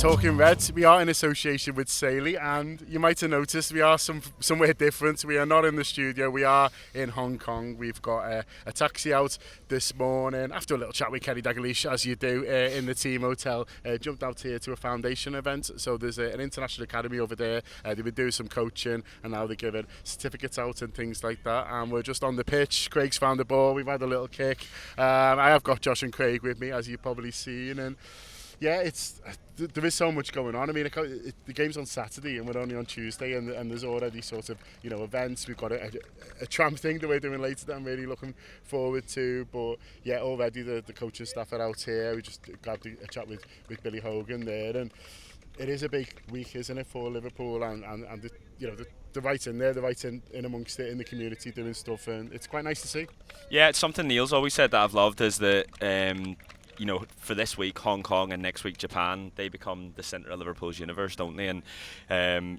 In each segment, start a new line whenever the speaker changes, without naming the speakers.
Talking Reds, we are in association with Saley, and you might have noticed we are somewhere different. We are not in the studio, we are in Hong Kong. We've got a taxi out this morning after a little chat with Kenny Dalglish, as you do in the team hotel. Jumped out here to a foundation event, so there's an international academy over there. They've been doing some coaching, and now they're giving certificates out and things like that, and we're just on the pitch. Craig's found the ball, we've had a little kick. I have got Josh and Craig with me, as you've probably seen, and yeah, there is so much going on. I mean, the game's on Saturday and we're only on Tuesday, and there's already sort of, events. We've got a tramp thing that we're doing later that I'm really looking forward to. But yeah, already the coaching staff are out here. We just grabbed a chat with Billy Hogan there, and it is a big week, isn't it, for Liverpool, and the right in there, the right in amongst it, in the community doing stuff, and it's quite nice to see.
Yeah, it's something Neil's always said that I've loved, is that for this week, Hong Kong, and next week, Japan, they become the centre of Liverpool's universe, don't they? And,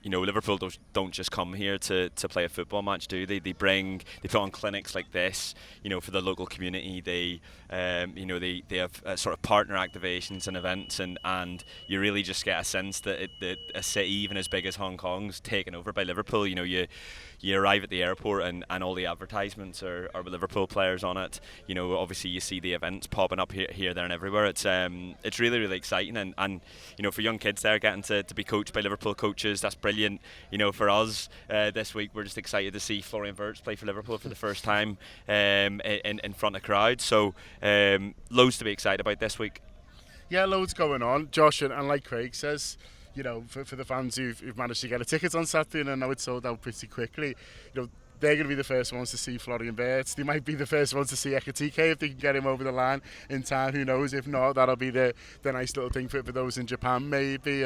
Liverpool don't just come here to play a football match, do they? They put on clinics like this, for the local community. They have sort of partner activations and events, and you really just get a sense that a city even as big as Hong Kong's taken over by Liverpool. You arrive at the airport and all the advertisements are with Liverpool players on it. Obviously you see the events popping up here, there and everywhere. It's really, really exciting, and for young kids there getting to be coached by Liverpool coaches, that's brilliant. For us this week, we're just excited to see Florian Wirtz play for Liverpool for the first time in front of crowds. So loads to be excited about this week.
Yeah, loads going on, Josh, and like Craig says, for the fans who've managed to get a ticket on Saturday, and I know it's sold out pretty quickly, they're going to be the first ones to see Florian Wirtz. They might be the first ones to see Ekitike if they can get him over the line in time. Who knows? If not, that'll be the nice little thing for those in Japan, maybe.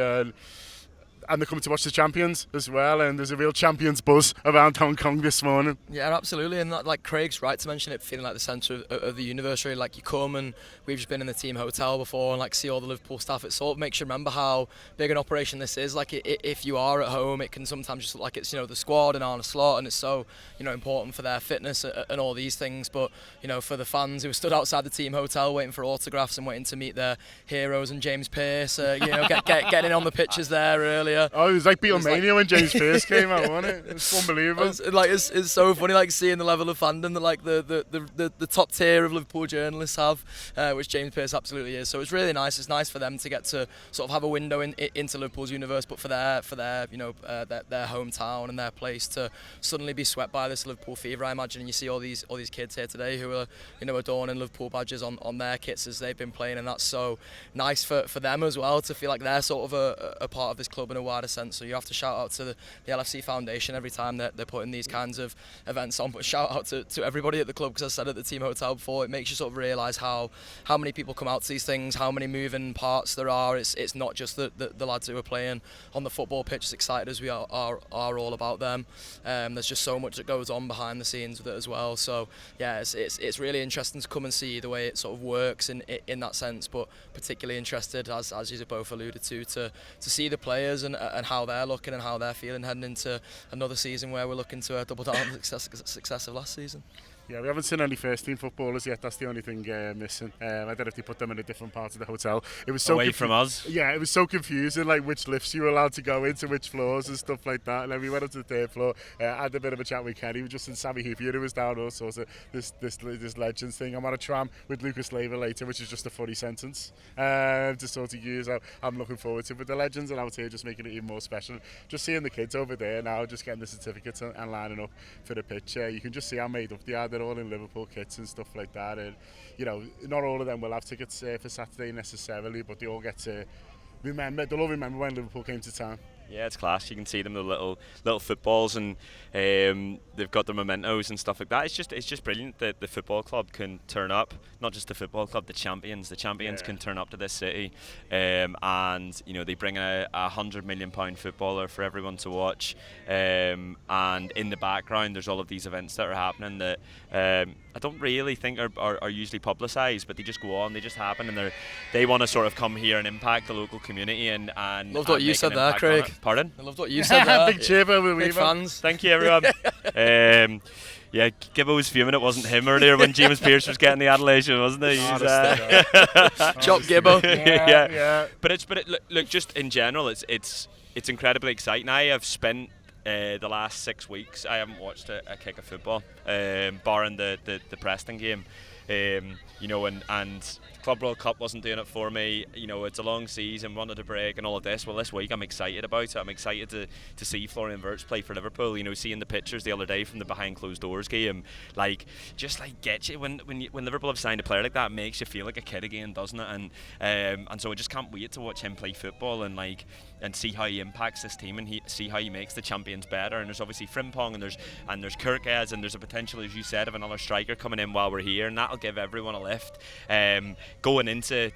And they're coming to watch the champions as well, and there's a real champions buzz around Hong Kong this morning.
Yeah, absolutely, and like Craig's right to mention it, feeling like the centre of the universe, really. Like, you come, and we've just been in the team hotel before, and like see all the Liverpool staff. It sort of makes you remember how big an operation this is. Like, if you are at home, it can sometimes just look like it's the squad and Arne Slot, and it's so important for their fitness and all these things. But for the fans who stood outside the team hotel waiting for autographs and waiting to meet their heroes and James Pearce, getting on the pitches there earlier.
Oh, it was like Beatlemania when James Pearce came out, wasn't it? It's unbelievable.
It's so funny, like, seeing the level of fandom that like the top tier of Liverpool journalists have, which James Pearce absolutely is. So it's really nice. It's nice for them to get to sort of have a window into Liverpool's universe, but for their hometown and their place to suddenly be swept by this Liverpool fever. I imagine, and you see all these kids here today who are adorning Liverpool badges on their kits as they've been playing, and that's so nice for them as well to feel like they're sort of a part of this club in a wider sense. So you have to shout out to the LFC Foundation every time that they're putting these kinds of events on, but shout out to everybody at the club, because I said at the team hotel before, it makes you sort of realise how many people come out to these things, how many moving parts there are. It's not just the lads who are playing on the football pitch, as excited as we are all about them. There's just so much that goes on behind the scenes with it as well. So yeah, it's really interesting to come and see the way it sort of works in that sense, but particularly interested, as you both alluded to see the players and how they're looking and how they're feeling heading into another season where we're looking to double down on the success of last season.
Yeah, we haven't seen any first team footballers yet. That's the only thing missing. I don't know if they put them in a different part of the hotel. It was so
away from us.
Yeah, it was so confusing, like which lifts you were allowed to go into, which floors and stuff like that. And then we went up to the third floor. Had a bit of a chat with Kenny, just in Sammy Hoopier, who was down all sorts of this Legends thing. I'm on a tram with Lucas Leiva later, which is just a funny sentence to sort of use. I'm looking forward to it. But the Legends are out here just making it even more special. Just seeing the kids over there now, just getting the certificates and lining up for the pitch. You can just see how made up they are. They're all in Liverpool kits and stuff like that, and not all of them will have tickets for Saturday necessarily, but they all get to remember. They'll all remember when Liverpool came to town.
Yeah, it's class. You can see them, the little footballs, and they've got their mementos and stuff like that. It's just brilliant that the football club can turn up. Not just the football club, the champions. The champions can turn up to this city, and they bring a £100 million footballer for everyone to watch. And in the background, there's all of these events that are happening that I don't really think are usually publicised, but they just go on. They just happen, and they want to sort of come here and impact the local community and
loved what you said there, Craig.
Pardon?
I loved what you said there.
Big cheer for the
Big fans.
Thank you, everyone. Yeah, Gibbo was fuming it wasn't him earlier when James Pearce was getting the adulation, wasn't he?
Chop Gibbo.
Yeah. But look, just in general, it's incredibly exciting. I have spent the last 6 weeks, I haven't watched a kick of football, barring the Preston game. And Club World Cup wasn't doing it for me. It's a long season, wanted a break and all of this. Well, this week I'm excited about it. I'm excited to see Florian Wirtz play for Liverpool. Seeing the pictures the other day from the behind closed doors game, get you when Liverpool have signed a player like that, it makes you feel like a kid again, doesn't it? And so I just can't wait to watch him play football and see how he impacts this team and see how he makes the champions better. And there's obviously Frimpong and there's Kirkez and there's a potential, as you said, of another striker coming in while we're here, and that'll give everyone a lift. Going into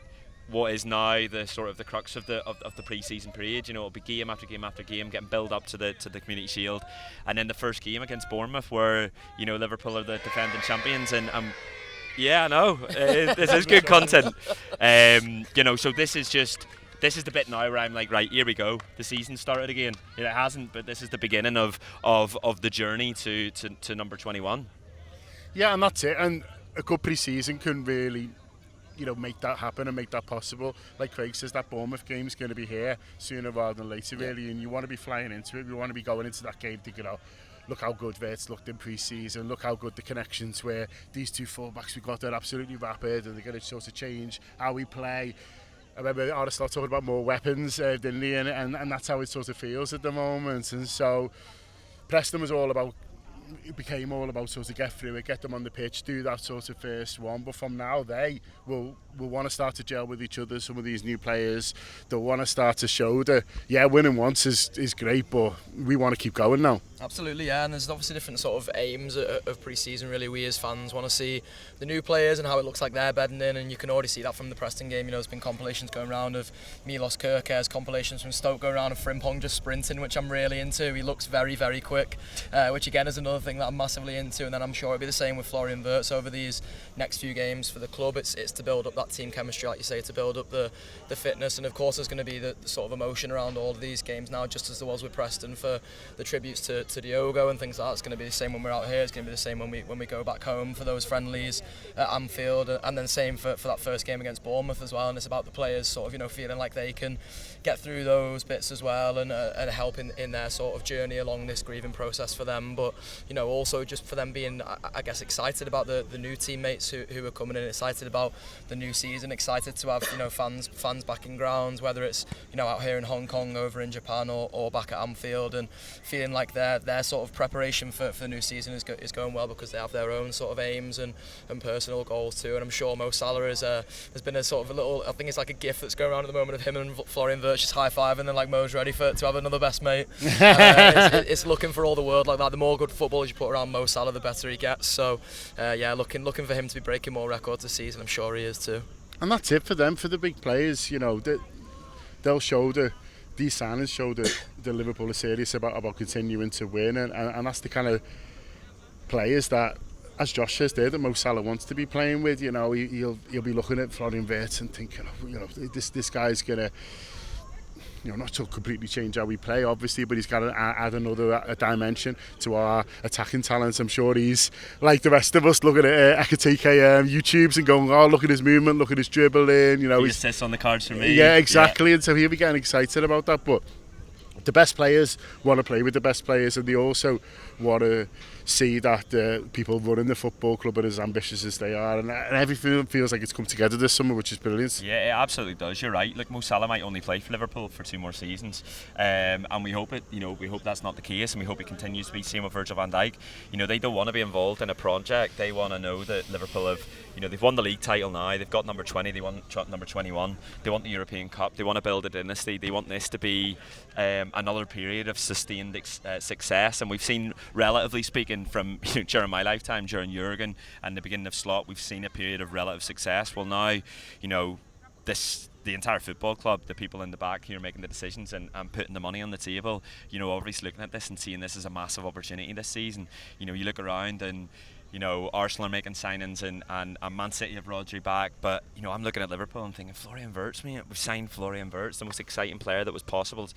what is now the sort of the crux of the pre-season period, it'll be game after game after game, getting build up to the Community Shield, and then the first game against Bournemouth, where Liverpool are the defending champions, and yeah, I know this is good content. So this is the bit now where I'm like, right, here we go. The season started again. It hasn't, but this is the beginning of the journey to number 21.
Yeah, and that's it. And a good pre-season can really, make that happen and make that possible. Like Craig says, that Bournemouth game is going to be here sooner rather than later, really. And you want to be flying into it. You want to be going into that game thinking, look how good Wirtz looked in pre-season. Look how good the connections were. These two fullbacks we got, they're absolutely rapid, and they're going to sort of change how we play. I remember Aristotle talking about more weapons, didn't he? And that's how it sort of feels at the moment. And so Preston was it became all about sort of get through it, get them on the pitch, do that sort of first one. But from now, they will want to start to gel with each other. Some of these new players, they'll want to start to show that, winning once is great, but we want to keep going now.
Absolutely, yeah, and there's obviously different sort of aims of pre-season. Really, we as fans want to see the new players and how it looks like they're bedding in, and you can already see that from the Preston game. There's been compilations going around of Milos Kerkez, compilations from Stoke going around of Frimpong just sprinting, which I'm really into. He looks very, very quick, which again is another thing that I'm massively into. And then I'm sure it'll be the same with Florian Wirtz over these next few games for the club. It's to build up that team chemistry, like you say, to build up the fitness, and of course there's going to be the sort of emotion around all of these games now, just as there was with Preston for the tributes to Diogo and things like that. It's going to be the same when we're out here. It's going to be the same when we go back home for those friendlies at Anfield, and then same for that first game against Bournemouth as well. And it's about the players sort of feeling like they can get through those bits as well, and help in their sort of journey along this grieving process for them. But also just for them being, I guess, excited about the new teammates who are coming in, excited about the new season, excited to have fans back in grounds, whether it's out here in Hong Kong, over in Japan, or back at Anfield, and feeling like their sort of preparation for the new season is going well, because they have their own sort of aims and personal goals too. And I'm sure Mo Salah has been a sort of a little, I think it's like a gif that's going around at the moment of him and Florian Wirtz just high-fiving, and then like Mo's ready to have another best mate. It's looking for all the world like that. The more good footballers you put around Mo Salah, the better he gets. So looking for him to be breaking more records this season. I'm sure he is too.
And that's it for them, for the big players. They'll show these signings show the Liverpool are serious about continuing to win, and that's the kind of players that, as Josh says there, that Mo Salah wants to be playing with. He'll be looking at Florian Wirtz and thinking, this guy's gonna, not to completely change how we play, obviously, but he's got to add another dimension to our attacking talents. I'm sure he's, like the rest of us, looking at Ekitike YouTubes and going, look at his movement, look at his dribbling.
He just sits on the cards for me.
Yeah, exactly. And so he'll be getting excited about that. But the best players want to play with the best players, and they also want to see that people running the football club are as ambitious as they are, and everything feels like it's come together this summer, which is brilliant.
Yeah, it absolutely does. You're right. Look, Mo Salah might only play for Liverpool for 2 more seasons, and we hope we hope that's not the case, and we hope it continues to be. Same with Virgil van Dijk. They don't want to be involved in a project. They want to know that Liverpool have, they've won the league title now. They've got number 20. They want number 21. They want the European Cup. They want to build a dynasty. They want this to be another period of sustained success, and we've seen, relatively speaking, from during my lifetime, during Jurgen and the beginning of Slot, we've seen a period of relative success. Well, now, the entire football club, the people in the back here making the decisions and putting the money on the table, obviously looking at this and seeing this as a massive opportunity this season. You look around and Arsenal are making signings and Man City have Rodri back, but I'm looking at Liverpool and thinking Florian Wirtz, mate. We've signed Florian Wirtz, the most exciting player that was possible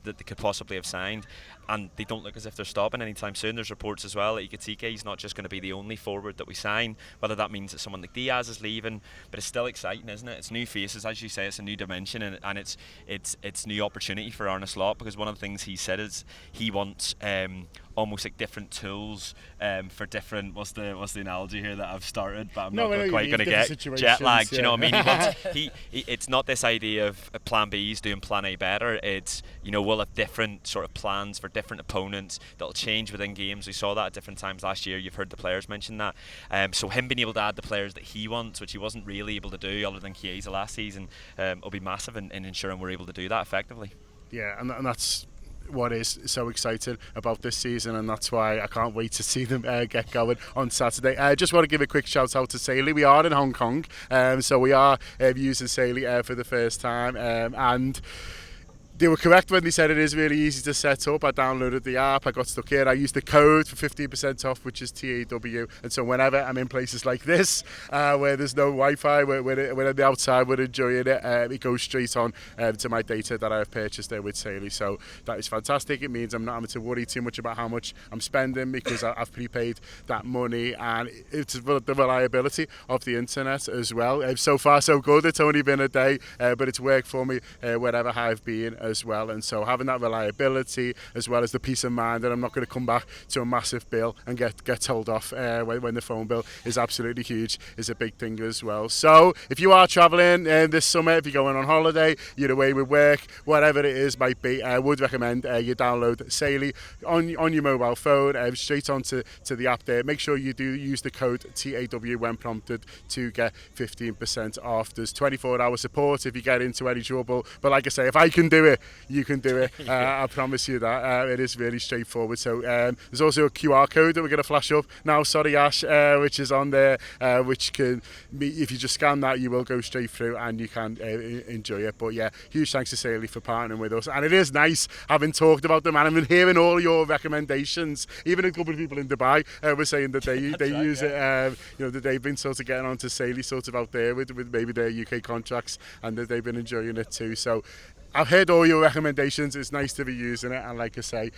that they could possibly have signed, and they don't look as if they're stopping anytime soon. There's reports as well that Ekitike is not just going to be the only forward that we sign, whether that means that someone like Diaz is leaving, but it's still exciting, isn't it? It's new faces, as you say, it's a new dimension, and it's new opportunity for Arne Slot, because one of the things he said is he wants almost like different tools for different. What's the analogy here that I've started, but I'm not quite going to get jet lagged. You know what I mean? It's not this idea of plan B's doing plan A better. It's we'll have different sort of plans for different opponents that'll change within games. We saw that at different times last year. You've heard the players mention that. So him being able to add the players that he wants, which he wasn't really able to do other than Chiesa last season, will be massive in ensuring we're able to do that effectively.
Yeah, and that's what is so exciting about this season, and that's why I can't wait to see them get going on Saturday. I just want to give a quick shout out to Saley. We are in Hong Kong, so we are using Saley for the first time, and they were correct when they said it is really easy to set up. I downloaded the app, I got stuck in, I used the code for 15% off, which is TAW, and so whenever I'm in places like this where there's no Wi-Fi, when I'm outside, we're enjoying it, it goes straight on to my data that I've purchased there with Saley, so that is fantastic. It means I'm not having to worry too much about how much I'm spending because I've prepaid that money, and it's the reliability of the internet as well. So far so good. It's only been a day, but it's worked for me wherever I've been as well, and so having that reliability as well as the peace of mind that I'm not going to come back to a massive bill and get told off when the phone bill is absolutely huge is a big thing as well. So if you are travelling this summer, if you're going on holiday, you're away with work, whatever it is might be, I would recommend you download Saley on your mobile phone, straight onto the app there. Make sure you do use the code TAW when prompted to get 15% off. There's 24-hour support if you get into any trouble, but like I say, if I can do it, you can do it. I promise you that. It is really straightforward. So there's also a QR code that we're going to flash up now, sorry Ash, which is on there, which can, if you just scan that, you will go straight through and you can enjoy it. But yeah, huge thanks to Saley for partnering with us, and it is nice having talked about them, and I've been hearing all your recommendations. Even a couple of people in Dubai were saying that they use it, that they've been sort of getting onto Saley sort of out there with maybe their UK contracts, and that they've been enjoying it too. So I've heard all your recommendations. It's nice to be using it, and like I say,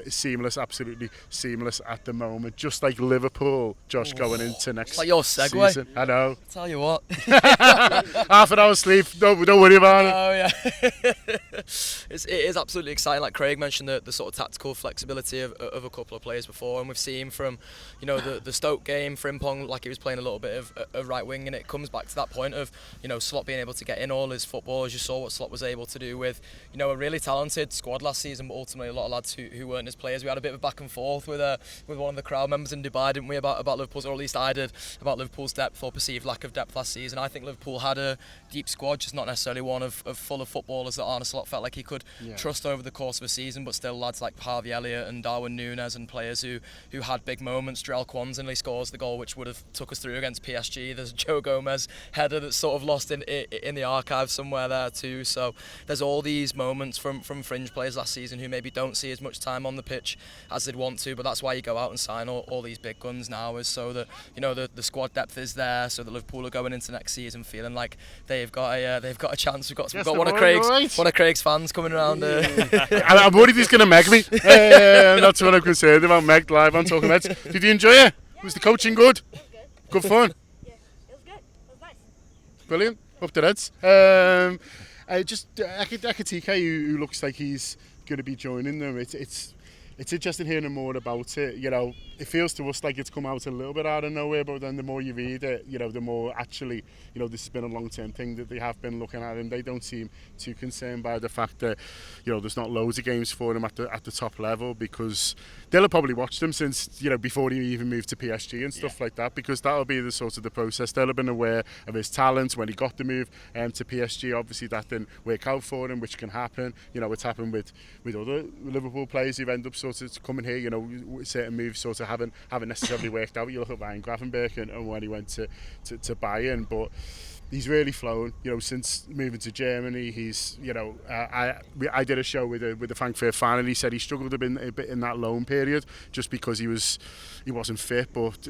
seamless, absolutely seamless at the moment. Just like Liverpool, Josh, going into next
like your segue.
season. I know.
Tell you what.
Half an hour's sleep. Don't worry about it.
Oh yeah. It is absolutely exciting. Like Craig mentioned, the sort of tactical flexibility of a couple of players before, and we've seen from the Stoke game, Frimpong, like he was playing a little bit of right wing, and it comes back to that point of Slot being able to get in all his football. As you saw what Slot was able to do with a really talented squad last season, but ultimately a lot of lads who weren't his players. We had a bit of back and forth with one of the crowd members in Dubai, didn't we, about Liverpool's, or at least I did, about Liverpool's depth or perceived lack of depth last season. I think Liverpool had a deep squad, just not necessarily one of full of footballers that Arne Slot felt like he could trust over the course of a season, but still lads like Harvey Elliott and Darwin Núñez and players who had big moments. Jarell Quansonly scores the goal which would have took us through against PSG. There's Joe Gomez header that's sort of lost in the archive somewhere there too. So there's all these moments from fringe players last season who maybe don't see as much time on the pitch as they'd want to, but that's why you go out and sign all these big guns now, is so that the squad depth is there, so that Liverpool are going into next season feeling like they've got a chance. We've got one of Craig's fans coming around.
I'm worried he's going to meg me. That's what I'm concerned about. Meg live on Talking Heads. Did you enjoy it? Was the coaching good? Good fun.
Yeah, it was good. It was nice.
Brilliant. Up to Reds. Just Ekitike, who looks like he's going to be joining them. It's interesting hearing more about it. It feels to us like it's come out a little bit out of nowhere, but then the more you read it, the more actually, this has been a long-term thing that they have been looking at, and they don't seem too concerned by the fact that, there's not loads of games for them at the top level, because they'll have probably watched them since, before he even moved to PSG and stuff like that, because that'll be the sort of the process. They'll have been aware of his talent when he got the move to PSG. Obviously that didn't work out for him, which can happen. It's happened with other Liverpool players who've ended up sort of coming here, certain moves sort of haven't necessarily worked out. You look at Ryan Gravenberch and when he went to Bayern, but he's really flown. Since moving to Germany, he's I did a show with the Frankfurt fan, and he said he struggled a bit in that loan period just because he wasn't fit, but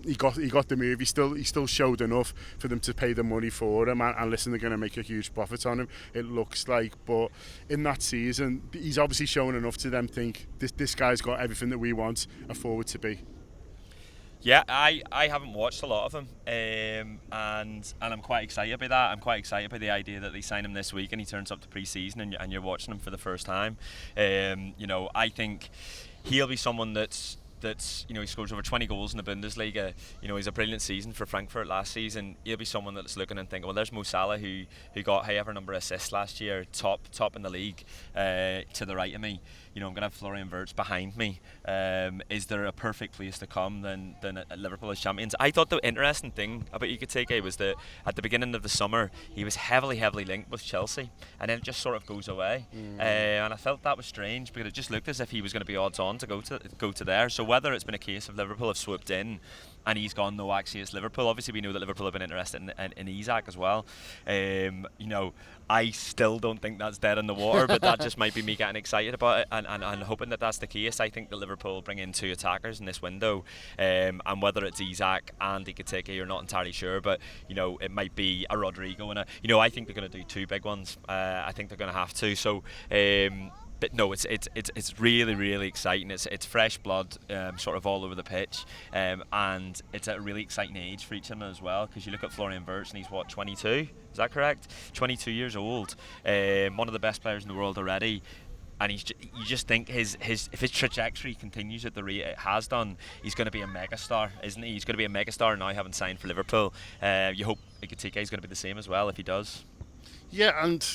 he got the move. He still showed enough for them to pay the money for him, and listen, they're going to make a huge profit on him, it looks like. But in that season, he's obviously shown enough to them think this guy's got everything that we want a forward to be.
Yeah, I haven't watched a lot of him, and I'm quite excited by that. I'm quite excited by the idea that they sign him this week and he turns up to pre-season and you're watching him for the first time. I think he'll be someone that's he scores over 20 goals in the Bundesliga. He's a brilliant season for Frankfurt last season. He'll be someone that's looking and thinking, well, there's Mo Salah who got however number of assists last year, top in the league, to the right of me. I'm going to have Florian Wirtz behind me. Is there a perfect place to come than Liverpool as champions? I thought the interesting thing about Ekitike was that at the beginning of the summer he was heavily linked with Chelsea, and then it just sort of goes away. And I felt that was strange because it just looked as if he was going to be odds on to go to there. So whether it's been a case of Liverpool have swooped in and he's gone, no, actually it's Liverpool. Obviously we know that Liverpool have been interested in Isak as well. I still don't think that's dead in the water, but that just might be me getting excited about it and hoping that that's the case. I think that Liverpool bring in 2 attackers in this window, and whether it's Isak and Ekitike, you're not entirely sure, but it might be a Rodrigo and I think they're going to do 2 big ones. I think they're going to have to. So but no, it's really exciting. It's fresh blood, sort of all over the pitch, and it's a really exciting age for each of them as well. Because you look at Florian Wirtz and he's 22, is that correct? 22 years old, one of the best players in the world already. And you just think if his trajectory continues at the rate it has done, he's going to be a megastar, isn't he? He's going to be a megastar now, having signed for Liverpool. You hope Ekitike is going to be the same as well if he does.
Yeah, and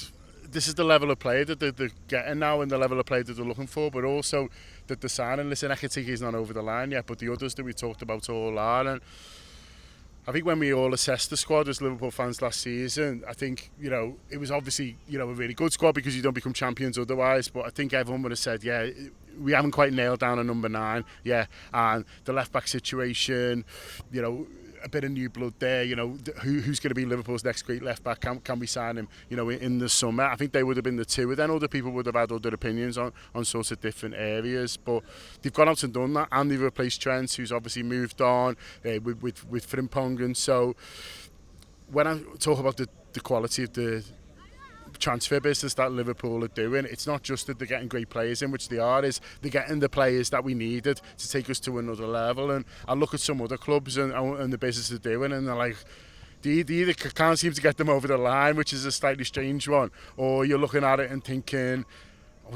this is the level of player that they're getting now and the level of player that they're looking for, but also that they're signing. Listen, Ekitike is not over the line yet, but the others that we talked about all are. And I think when we all assessed the squad as Liverpool fans last season, I think, it was obviously, a really good squad because you don't become champions otherwise, but I think everyone would have said, yeah, we haven't quite nailed down a number 9, and the left-back situation, a bit of new blood there. Who's going to be Liverpool's next great left back? Can we sign him? In the summer, I think they would have been the 2. And then other people would have had other opinions on sorts of different areas. But they've gone out and done that, and they've replaced Trent, who's obviously moved on with Frimpong. And so when I talk about the quality of the transfer business that Liverpool are doing, it's not just that they're getting great players in, which they are, is they're getting the players that we needed to take us to another level. And I look at some other clubs and the business they're doing, and they're like, they either can't seem to get them over the line, which is a slightly strange one, or you're looking at it and thinking,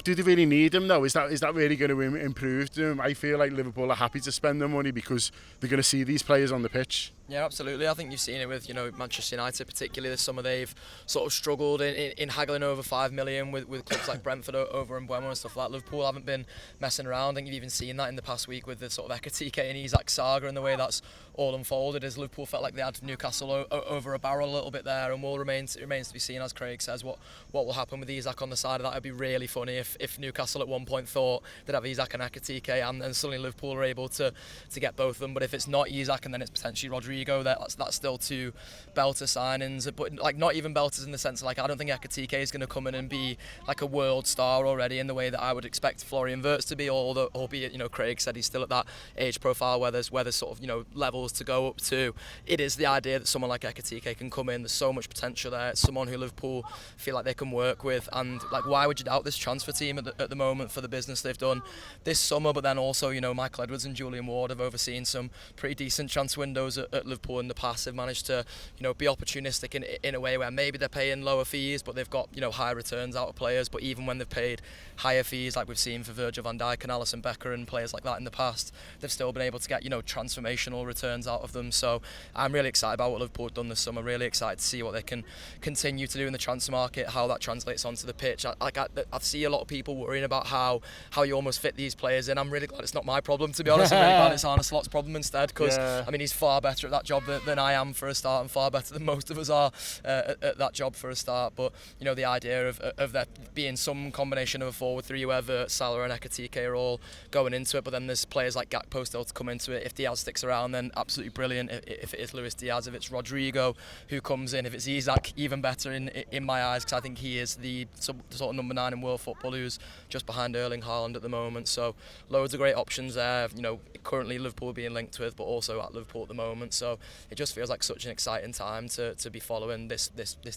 do they really need them though? Is that really going to improve them? I feel like Liverpool are happy to spend their money because they're going to see these players on the pitch.
Yeah, absolutely. I think you've seen it with Manchester United, particularly this summer. They've sort of struggled in haggling over 5 million with clubs like Brentford over in Buemo and stuff like that. Liverpool haven't been messing around. I think you've even seen that in the past week with the sort of Ekitike and Isak saga and the way that's all unfolded. As Liverpool felt like they had Newcastle over a barrel a little bit there, and remains to be seen, as Craig says, what will happen with Isak on the side of that. It'd be really funny if Newcastle at one point thought they'd have Isak and Ekitike, and suddenly Liverpool are able to get both of them. But if it's not Isak and then it's potentially Rodrigo, that's still 2 belter signings, but like not even belters in the sense of, like, I don't think Ekitike is going to come in and be like a world star already in the way that I would expect Florian Wirtz to be, albeit Craig said he's still at that age profile where there's sort of levels to go up to. It is the idea that someone like Ekitike can come in. There's so much potential there. It's someone who Liverpool feel like they can work with, and like, why would you doubt this transfer team at the moment for the business they've done this summer? But then also, Michael Edwards and Julian Ward have overseen some pretty decent transfer windows at Liverpool in the past. They've managed to be opportunistic in a way where maybe they're paying lower fees, but they've got higher returns out of players. But even when they've paid higher fees, like we've seen for Virgil van Dijk and Alisson Becker and players like that in the past, they've still been able to get transformational returns out of them. So I'm really excited about what Liverpool have done this summer. Really excited to see what they can continue to do in the transfer market, how that translates onto the pitch. I see a lot of people worrying about how you almost fit these players in. I'm really glad it's not my problem, to be honest. I'm really glad it's Arne Slot's problem instead, because he's far better at that job than I am for a start, and far better than most of us are at that job for a start. But you know, the idea of there being some combination of a forward three, whether Salah and Ekitike are all going into it, but then there's players like Gakpo still to come into it. If Diaz sticks around, then absolutely brilliant. If it is Luis Diaz, if it's Rodrigo who comes in, if it's Isak, even better in my eyes, because I think he is the sort of number 9 in world football, who's just behind Erling Haaland at the moment. So loads of great options there. You know, currently Liverpool being linked with, but also at Liverpool at the moment. So it just feels like such an exciting time to be following this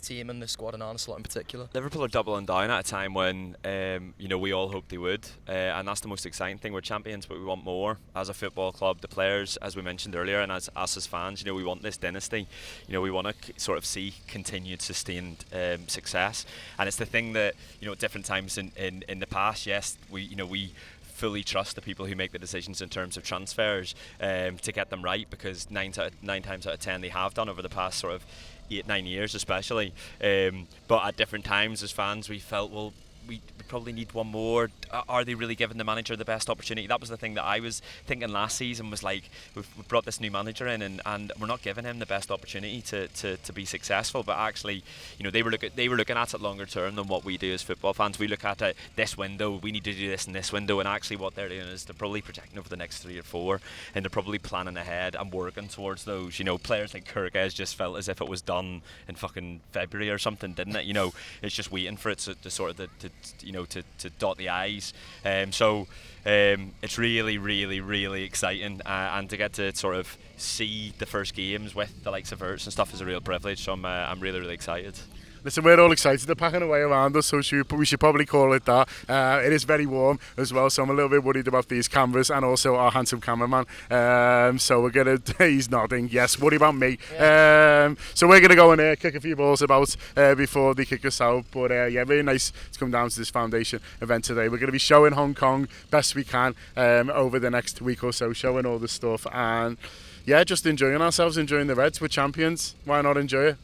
team and this squad and Arne Slot in particular.
Liverpool are doubling down at a time when you know, we all hoped they would, and that's the most exciting thing. We're champions, but we want more as a football club. The players, as we mentioned earlier, and as us as fans, you know, we want this dynasty. You know, we want to sort of see continued sustained success, and it's the thing that, you know, at different times in the past, yes, we fully trust the people who make the decisions in terms of transfers to get them right, because 9 times out of 10 they have done over the past sort of 8-9 years especially, but at different times as fans we felt, well, we probably need one more. Are they really giving the manager the best opportunity? That was the thing that I was thinking last season, was like, we've brought this new manager in and we're not giving him the best opportunity to be successful. But actually, you know, they were looking at it longer term than what we do as football fans. We look at it, this window, we need to do this in this window, and actually what they're doing is they're probably projecting over the next 3 or 4, and they're probably planning ahead and working towards those. You know, players like Kurgez just felt as if it was done in fucking February or something, didn't it? You know, it's just waiting for it to sort of to dot the I's. So it's really, really, really exciting, and to get to sort of see the first games with the likes of Ertz and stuff is a real privilege. So I'm really, really excited.
Listen, we're all excited. They're packing away around us, so we should probably call it that. It is very warm as well, so I'm a little bit worried about these cameras and also our handsome cameraman. So we're going to... He's nodding. Yes, worry about me. Yeah. So we're going to go in here, kick a few balls about before they kick us out. But yeah, really nice to come down to this foundation event today. We're going to be showing Hong Kong best we can over the next week or so, showing all the stuff. And yeah, just enjoying ourselves, enjoying the Reds. We're champions. Why not enjoy it?